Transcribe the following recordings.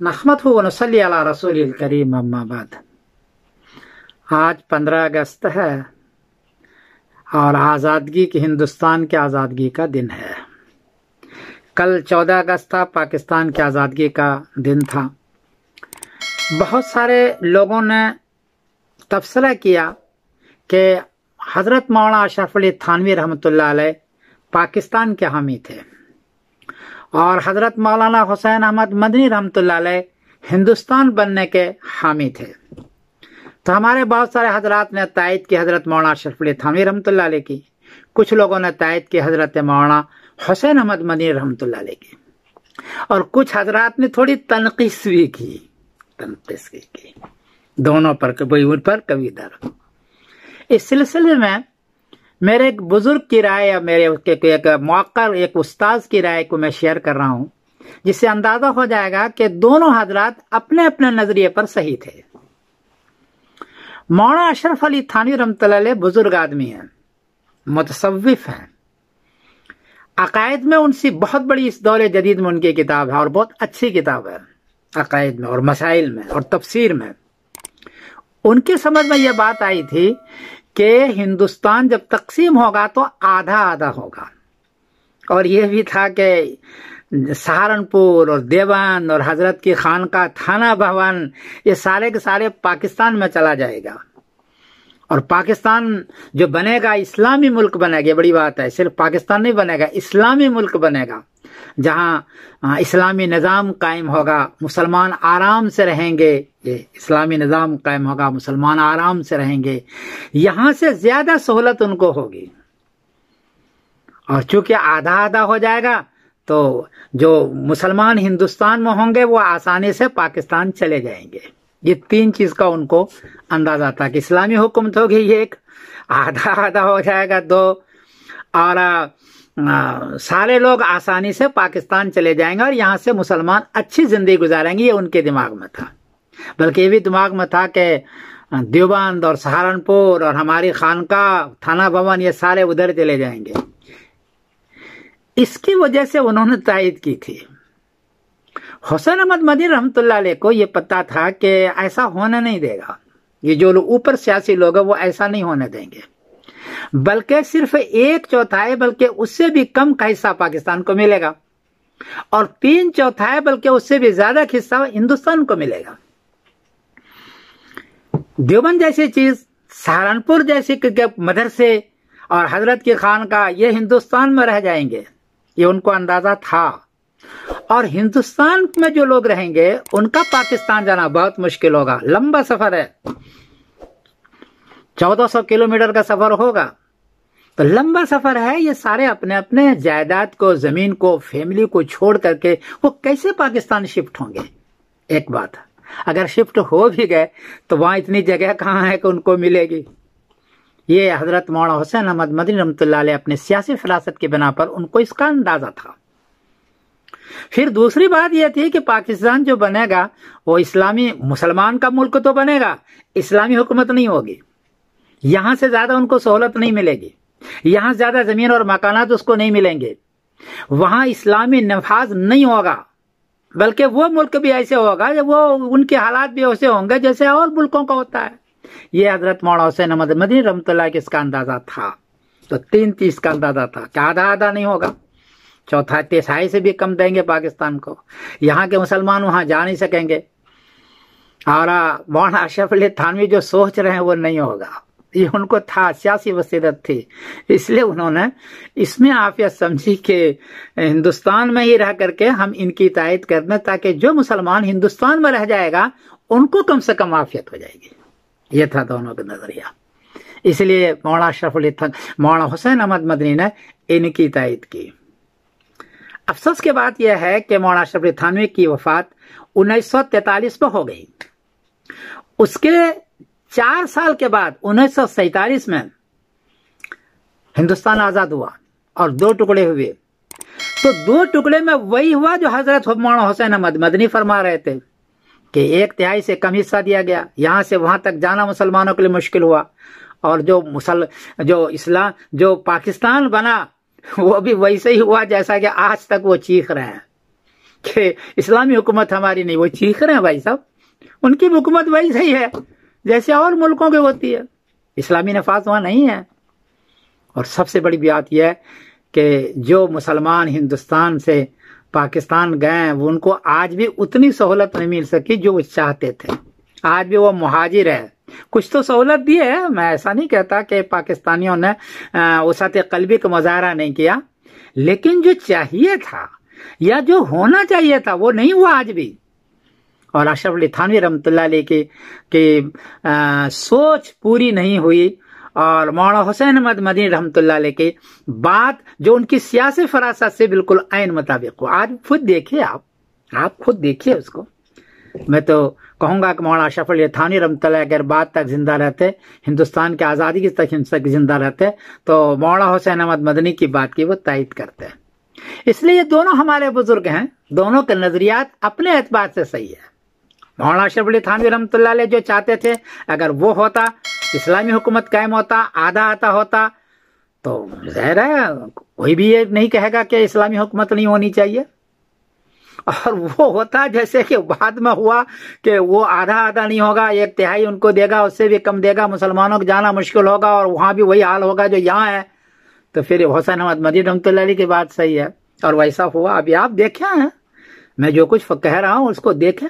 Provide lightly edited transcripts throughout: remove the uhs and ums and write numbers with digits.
नहमदहु व नसल्ली अला रसूलिल करीम अम्मा बाद। आज 15 अगस्त है और आज़ादगी की हिंदुस्तान की आज़ादगी का दिन है। कल 14 अगस्त था, पाकिस्तान की आज़ादगी का दिन था। बहुत सारे लोगों ने तबसरा किया कि हज़रत मौलाना अशरफ अली थानवी रहमतुल्लाह अलैह पाकिस्तान के हामी थे और हज़रत मौलाना हुसैन अहमद मदनी रहमतुल्लाह अलैह हिंदुस्तान बनने के हामी थे। तो हमारे बहुत सारे हजरात ने तायद की हज़रत मौलाना अशरफ अली थानवी रहमतुल्लाह अलैह की, कुछ लोगों ने तायद की हज़रत मौलाना हुसैन अहमद मदनी रहमतुल्लाह अलैह की, और कुछ हजरात ने थोड़ी तनकीस भी की, दोनों पर, कभी उन पर कभी इधर। इस सिलसिले में मेरे एक बुजुर्ग की राय या मेरे एक मौक़र एक उस्ताद की राय को मैं शेयर कर रहा हूं, जिससे अंदाजा हो जाएगा कि दोनों हजरात अपने अपने नजरिए पर सही थे। मौलाना अशरफ अली थानवी रहमतुल्लाह अलैह बुजुर्ग आदमी हैं, मुतसव्विफ हैं। अकायद में उनसी बहुत बड़ी इस दौर जदीद में उनकी किताब है और बहुत अच्छी किताब है अकायद में और मसाइल में और तफसीर में। उनकी समझ में यह बात आई थी कि हिंदुस्तान जब तकसीम होगा तो आधा आधा होगा, और यह भी था कि सहारनपुर और देवबंद और हजरत की खानका, थाना भवन, ये सारे के सारे पाकिस्तान में चला जाएगा और पाकिस्तान जो बनेगा इस्लामी मुल्क बनेगा। बड़ी बात है, सिर्फ पाकिस्तान नहीं बनेगा, इस्लामी मुल्क बनेगा जहां इस्लामी निज़ाम कायम होगा, मुसलमान आराम से रहेंगे। ये इस्लामी निज़ाम कायम होगा, मुसलमान आराम से रहेंगे, यहां से ज्यादा सहूलत उनको होगी। और चूंकि आधा आधा हो जाएगा तो जो मुसलमान हिंदुस्तान में होंगे वो आसानी से पाकिस्तान चले जाएंगे। ये तीन चीज का उनको अंदाजा था कि इस्लामी हुकूमत होगी एक, आधा आधा हो जाएगा दो, और सारे लोग आसानी से पाकिस्तान चले जाएंगे और यहाँ से मुसलमान अच्छी जिंदगी गुजारेंगे। ये उनके दिमाग में था। बल्कि ये भी दिमाग में था कि देवबंद और सहारनपुर और हमारी खानका, थाना भवन, ये सारे उधर चले जाएंगे। इसकी वजह से उन्होंने तायद की थी। हुसैन अहमद मदनी रहमतुल्लाह अलैह को ये पता था कि ऐसा होने नहीं देगा, ये जो लोग ऊपर सियासी लोग हैं वो ऐसा नहीं होने देंगे, बल्कि सिर्फ 1/4 बल्कि उससे भी कम का हिस्सा पाकिस्तान को मिलेगा और 3/4 बल्कि उससे भी ज्यादा हिस्सा हिंदुस्तान को मिलेगा। देवबंद जैसी चीज, सहारनपुर जैसी मदरसे और हजरत की खानका, ये हिंदुस्तान में रह जाएंगे, ये उनको अंदाजा था। और हिंदुस्तान में जो लोग रहेंगे उनका पाकिस्तान जाना बहुत मुश्किल होगा, लंबा सफर है, 1400 किलोमीटर का सफर होगा, तो लंबा सफर है। ये सारे अपने अपने जायदाद को, जमीन को, फैमिली को छोड़ करके वो कैसे पाकिस्तान शिफ्ट होंगे? एक बात, अगर शिफ्ट हो भी गए तो वहां इतनी जगह कहां है कि उनको मिलेगी? ये हजरत मौलाना हुसैन अहमद मदनी रहमतुल्लाह अलैह अपने सियासी फरासत की बिना पर उनको इसका अंदाजा था। फिर दूसरी बात यह थी कि पाकिस्तान जो बनेगा वो इस्लामी मुसलमान का मुल्क तो बनेगा, इस्लामी हुकूमत नहीं होगी। यहां से ज्यादा उनको सहूलत नहीं मिलेगी, यहां ज्यादा जमीन और मकानात उसको नहीं मिलेंगे, वहां इस्लामी नफाज नहीं होगा, बल्कि वो मुल्क भी ऐसे होगा कि वो उनके हालात भी ऐसे होंगे जैसे और मुल्कों का होता है। ये हजरत मौलाना हुसैन अहमद मदनी रहमतुल्लाह अलैह इसका अंदाजा था। तो 3 का अंदाजा था कि आधा आधा नहीं होगा, 1/4 से भी कम देंगे पाकिस्तान को, यहाँ के मुसलमान वहां जा नहीं सकेंगे। और मौलाना अशरफ अली थानवी जो सोच रहे हैं वो नहीं होगा, ये उनको था, सियासी बसीरत थी, इसलिए उन्होंने इसमें आफियत समझी कि हिंदुस्तान में ही रह करके हम इनकी तायद कर दें ताकि जो मुसलमान हिंदुस्तान में रह जाएगा उनको कम से कम आफियत हो जाएगी। ये था दोनों का नजरिया। इसलिए मौलाना अशरफ अली मौलाना हुसैन अहमद मदनी ने इनकी तायद की। अफसोस की बात यह है कि मौलाना अशरफ अली थानवी की वफात 1943 में हो गई। उसके 4 साल के बाद 1947 में हिंदुस्तान आजाद हुआ और 2 टुकड़े हुए। तो 2 टुकड़े में वही हुआ जो हजरत मौलाना हुसैन अहमद मदनी फरमा रहे थे कि 1/3 से कम हिस्सा दिया गया, यहां से वहां तक जाना मुसलमानों के लिए मुश्किल हुआ। और जो पाकिस्तान बना वो भी वैसे ही हुआ जैसा कि आज तक वो चीख रहे हैं। कि इस्लामी हुकूमत हमारी नहीं। वो चीख रहे हैं भाई साहब, उनकी हुकूमत वही सही है जैसे और मुल्कों की होती है, इस्लामी नफाज वहां नहीं है। और सबसे बड़ी बात यह है कि जो मुसलमान हिंदुस्तान से पाकिस्तान गए वो उनको आज भी उतनी सहूलत नहीं मिल सकी जो वो चाहते थे। आज भी वो मुहाजिर है, कुछ तो सहूलत दी है, मैं ऐसा नहीं कहता कि पाकिस्तानियों ने वसात क़ल्बी का मुजाहरा नहीं किया, लेकिन जो चाहिए था या जो होना चाहिए था वो नहीं हुआ आज भी। और अशरफ अली थानवी रहमतुल्लाह अलैह की सोच पूरी नहीं हुई, और मौलाना हुसैन अहमद मदनी रहमतुल्लाह अलैह की बात जो उनकी सियासी फरासत से बिल्कुल ऐन मुताबिक हो। आज खुद देखिए, आप खुद देखिए उसको। मैं तो कहूंगा कि मौलाना अशरफ अली थानवी रहमतुल्लाह अगर बात तक जिंदा रहते, हिंदुस्तान की आज़ादी की तक जिंदा रहते, तो मौलाना हुसैन अहमद मदनी की बात की वो तायद करते। इसलिए ये दोनों हमारे बुजुर्ग हैं, दोनों के नजरियात अपने एतबार से सही है। मौलाना अशरफ अली थानवी रहमतुल्लाह अलैह जो चाहते थे, अगर वो होता, इस्लामी हुकूमत कायम होता, आधा आता होता, तो ज़ाहिर है कोई भी ये नहीं कहेगा कि इस्लामी हुकूमत नहीं होनी चाहिए। और वो होता जैसे कि बाद में हुआ कि वो आधा नहीं होगा, 1/3 उनको देगा, उससे भी कम देगा, मुसलमानों को जाना मुश्किल होगा और वहां भी वही हाल होगा जो यहाँ है। तो फिर हुसैन अहमद मदनी रहमतुल्लाह अलैह की बात सही है, और वैसा हुआ। अभी आप देखे हैं, मैं जो कुछ कह रहा हूं उसको देखें।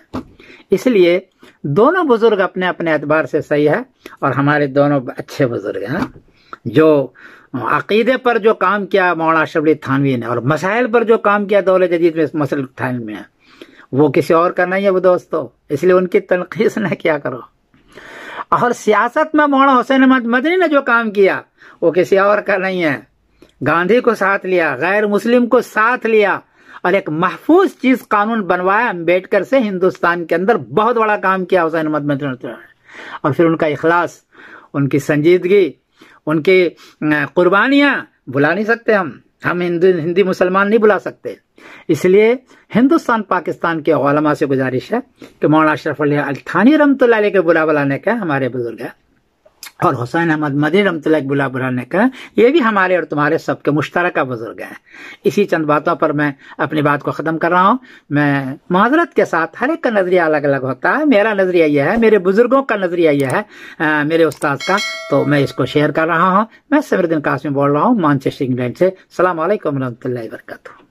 इसलिए दोनों बुजुर्ग अपने अपने एतबार से सही है, और हमारे दोनों अच्छे बुजुर्ग हैं। जो अकीदे पर जो काम किया मौलाना अशरफ अली थानवी ने, और मसाइल पर जो काम किया दौर जदीद में मसल थानवी में, वो किसी और का नहीं है वो दोस्तों। इसलिए उनकी तनकीस न क्या करो। और सियासत में मौलाना हुसैन अहमद मदनी ने जो काम किया वो किसी और का नहीं है। गांधी को साथ लिया, गैर मुस्लिम को साथ लिया, और एक महफूज चीज कानून बनवाया अम्बेडकर से। हिंदुस्तान के अंदर बहुत बड़ा काम किया हुसैन अहमद मदनी ने। और फिर उनका इखलास, उनकी संजीदगी, उनकी कुर्बानियां भुला नहीं सकते हम हिंदी मुसलमान नहीं भुला सकते। इसलिए हिंदुस्तान पाकिस्तान के उलमा से गुजारिश है कि मौलाना अशरफ अली थानवी रहमतुल्लाह अलैह के बुला बुलाने का हमारे बुजुर्ग है, और हुसैन अहमद मदनी रहमतुल्लाह बुला बुलाने का ये भी हमारे और तुम्हारे सबके मुश्तरका बुजुर्ग हैं। इसी चंद बातों पर मैं अपनी बात को ख़त्म कर रहा हूँ। मैं माजरत के साथ, हर एक का नज़रिया अलग अलग होता है, मेरा नज़रिया यह है, मेरे बुजुर्गों का नज़रिया यह है, मेरे उस्ताद का, तो मैं इसको शेयर कर रहा हूँ। मैं समीरुद्दीन कासमी बोल रहा हूँ, मैनचेस्टर इंग्लैंड से। अस्सलाम वालेकुम रहमतुल्लाहि व बरकातुहू।